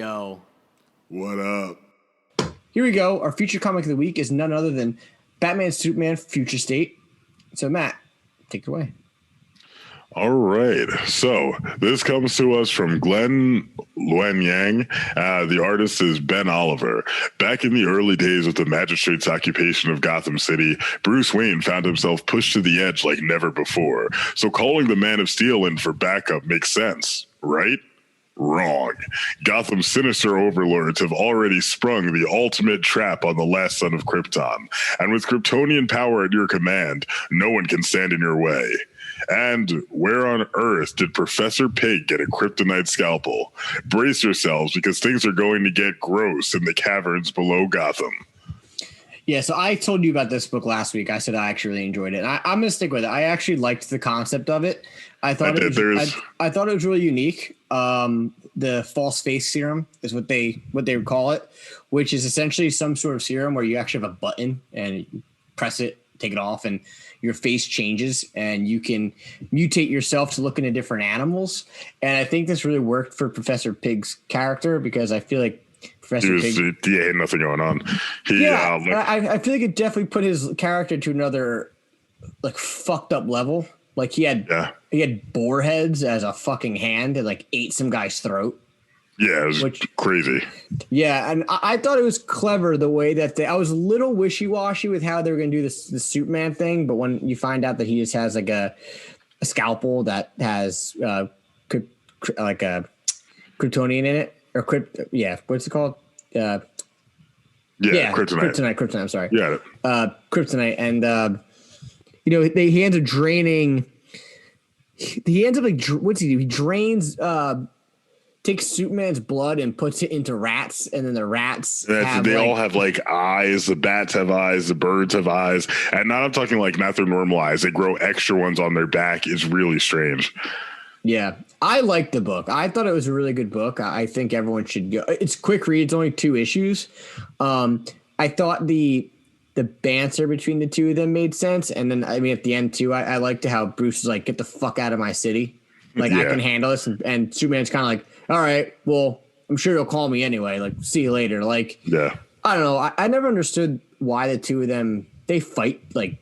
Yo. What up? Here we go. Our feature comic of the week is none other than Batman Superman Future State. So, Matt, take it away. All right. So this comes to us from Glenn Luen Yang. The artist is Ben Oliver. Back in the early days of the magistrate's occupation of Gotham City, Bruce Wayne found himself pushed to the edge like never before. So calling the Man of Steel in for backup makes sense, right? Wrong. Gotham's sinister overlords have already sprung the ultimate trap on the last son of Krypton. And with Kryptonian power at your command, no one can stand in your way. And where on earth did Professor Pig get a kryptonite scalpel? Brace yourselves because things are going to get gross in the caverns below Gotham. Yeah, so I told you about this book last week. I said I actually really enjoyed it. And I'm going to stick with it. I actually liked the concept of it. I thought it was really unique. The false face serum is what they would call it, which is essentially some sort of serum where you actually have a button and you press it, take it off, and your face changes and you can mutate yourself to look into different animals. And I think this really worked for Professor Pig's character because I feel like Professor Pig, he had nothing going on. I feel like it definitely put his character to another like fucked up level. Like he had boar heads as a fucking hand and like ate some guy's throat. Yeah, it was crazy. Yeah, and I thought it was clever the way that I was a little wishy-washy with how they were going to do this Superman thing, but when you find out that he just has like a scalpel that has like a Kryptonian in it, or what's it called? Kryptonite. I'm sorry. Yeah, Kryptonite, and he ends up draining. He ends up like what's he do? He drains. Takes Superman's blood and puts it into rats, and then the rats all have like eyes. The bats have eyes. The birds have eyes, and I'm talking like not their normal eyes. They grow extra ones on their back. It's really strange. Yeah, I liked the book. I thought it was a really good book. I think everyone should go. It's quick read. It's only 2 issues. I thought the banter between the two of them made sense, and then at the end too, I liked how Bruce was like, "Get the fuck out of my city." Like I can handle this, and Superman's kind of like, all right, well, I'm sure you'll call me anyway. Like, see you later. Like, yeah, I don't know. I never understood why the two of them, they fight like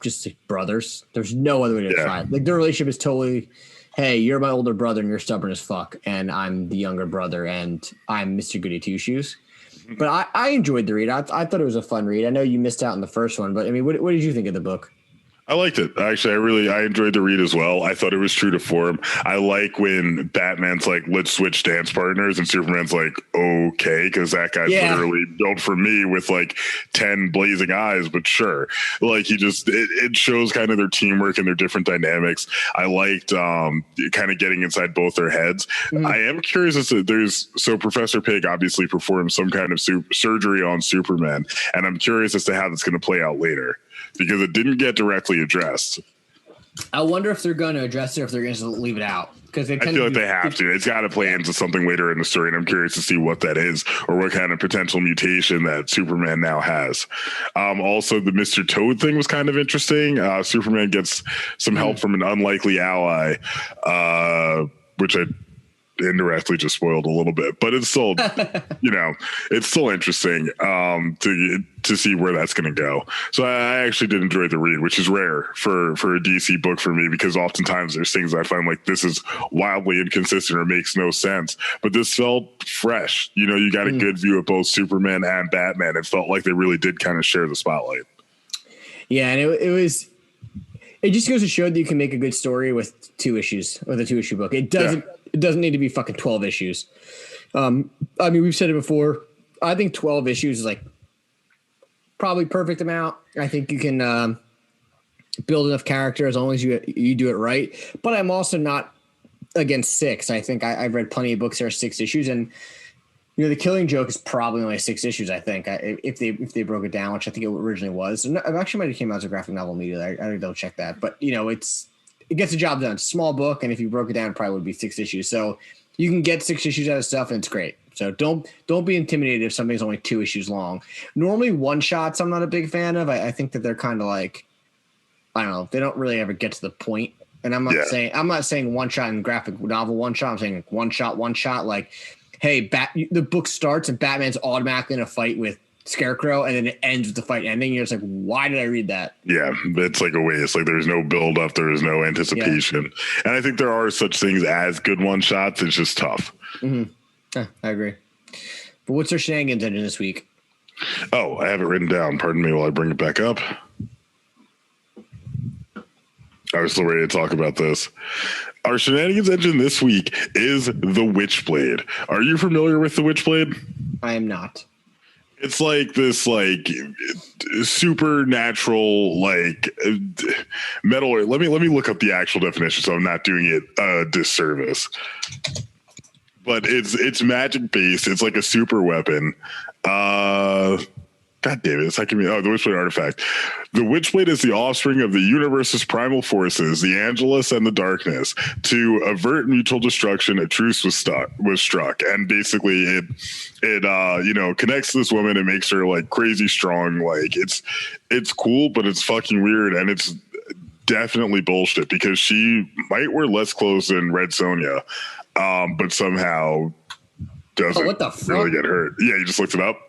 just like brothers. There's no other way to fight. Like their relationship is totally, hey, you're my older brother and you're stubborn as fuck, and I'm the younger brother and I'm Mr. Goody Two Shoes. But I enjoyed the read. I thought it was a fun read. I know you missed out on the first one, but I mean, what did you think of the book? I liked it. Actually, I enjoyed the read as well. I thought it was true to form. I like when Batman's like, let's switch dance partners, and Superman's like, okay, because that guy's literally built for me with like 10 blazing eyes, but sure. Like it shows kind of their teamwork and their different dynamics. I liked kind of getting inside both their heads. Mm-hmm. I am curious as to Professor Pig obviously performed some kind of surgery on Superman, and I'm curious as to how that's going to play out later, because it didn't get directly addressed. I wonder if they're going to address it or if they're going to leave it out. Because I feel like they have to. It's got to play into something later in the story, and I'm curious to see what that is or what kind of potential mutation that Superman now has. Also, the Mr. Toad thing was kind of interesting. Superman gets some help from an unlikely ally, which I indirectly just spoiled a little bit, but it's still it's still interesting to see where that's going to go. So I actually did enjoy the read, which is rare for a DC book for me, because oftentimes there's things I find like this is wildly inconsistent or makes no sense, but this felt fresh. You got a good view of both Superman and Batman. It felt like they really did kind of share the spotlight. Yeah, and it just goes to show that you can make a good story with 2 issues, with a 2-issue book. It doesn't need to be fucking 12 issues. We've said it before. I think 12 issues is like probably perfect amount. I think you can build enough character as long as you do it right. But I'm also not against 6. I think I've read plenty of books that are 6 issues, and The Killing Joke is probably only 6 issues. I think if they broke it down, which I think it originally was. It actually might have came out as a graphic novel immediately. I think they'll check that, but it gets the job done. It's a small book, and if you broke it down, it probably would be 6 issues. So you can get 6 issues out of stuff, and it's great. So don't be intimidated if something's only 2 issues long. Normally, one-shots I'm not a big fan of. I think that they're kind of like, I don't know, they don't really ever get to the point. And I'm not saying one-shot in graphic novel one-shot. I'm saying one shot. Like hey, the book starts and Batman's automatically in a fight with Scarecrow, and then it ends with the fight ending. You're just like, why did I read that? Yeah, it's like a waste. Like there's no build up, there is no anticipation, and I think there are such things as good one shots. It's just tough. I agree. But what's our shenanigans engine this week? Oh, I have it written down. Pardon me while I bring it back up. I was still ready to talk about this. Our shenanigans engine this week is the Witchblade. Are you familiar with the Witchblade? I am not. It's like this, like supernatural, like metal. Let me look up the actual definition, so I'm not doing it a disservice. But it's magic based. It's like a super weapon. God damn it! It's like the Witchblade artifact. The Witchblade is the offspring of the universe's primal forces, the Angelus and the Darkness. To avert mutual destruction, a truce was struck, and basically it connects this woman and makes her like crazy strong. Like it's cool, but it's fucking weird, and it's definitely bullshit because she might wear less clothes than Red Sonja, but somehow doesn't what the fuck? really get hurt. Yeah, you just looked it up.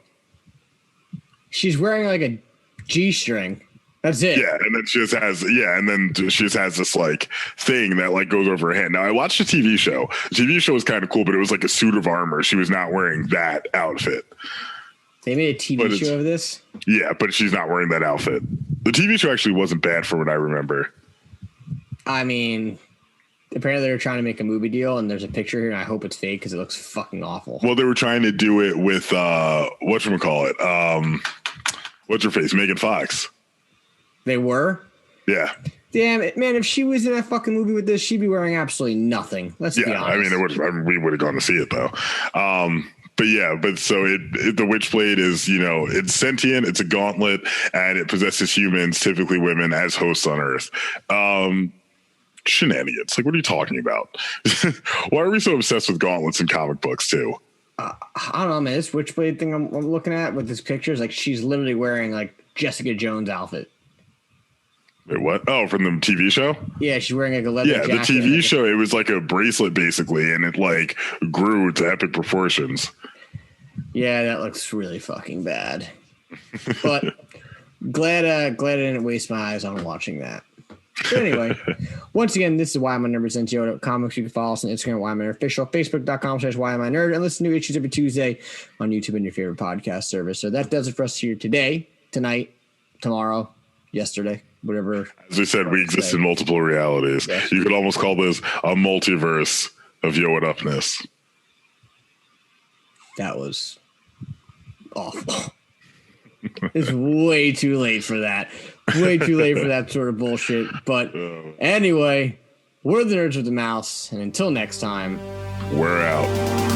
She's wearing like a G-string. That's it. Yeah, and then she just has this like thing that like goes over her hand. Now I watched a TV show. The TV show was kind of cool, but it was like a suit of armor. She was not wearing that outfit. They made a TV show of this? Yeah, but she's not wearing that outfit. The TV show actually wasn't bad from what I remember. I mean, apparently they were trying to make a movie deal, and there's a picture here, and I hope it's fake because it looks fucking awful. Well, they were trying to do it with whatchamacallit? What's her face? Megan Fox. They were? Yeah. Damn it, man! If she was in that fucking movie with this, she'd be wearing absolutely nothing. Let's be honest. I mean, we would have gone to see it though. But so the Witchblade is, it's sentient, it's a gauntlet, and it possesses humans, typically women, as hosts on Earth. Shenanigans. Like, what are you talking about? Why are we so obsessed with gauntlets in comic books too? I don't know, man. This Witchblade thing I'm looking at with this picture is like she's literally wearing like Jessica Jones outfit. Wait, what? Oh, from the TV show? Yeah, she's wearing like a leather jacket. Yeah, the TV show, it was like a bracelet basically, and it like grew to epic proportions. Yeah, that looks really fucking bad. But glad I didn't waste my eyes on watching that. But anyway, once again, this is Why Am I Nerd presents Yoda Comics. You can follow us on Instagram, Why Am I Nerd Official, Facebook.com/Why Am I Nerd, and listen to issues every Tuesday on YouTube and your favorite podcast service. So that does it for us here today, tonight, tomorrow, yesterday, whatever. As we said, we exist in multiple realities. Yeah. You could almost call this a multiverse of Yo-What-Upness. That was awful. It's way too late for that. Way too late for that sort of bullshit. But anyway, we're the Nerds with the Mouse. And until next time, we're out.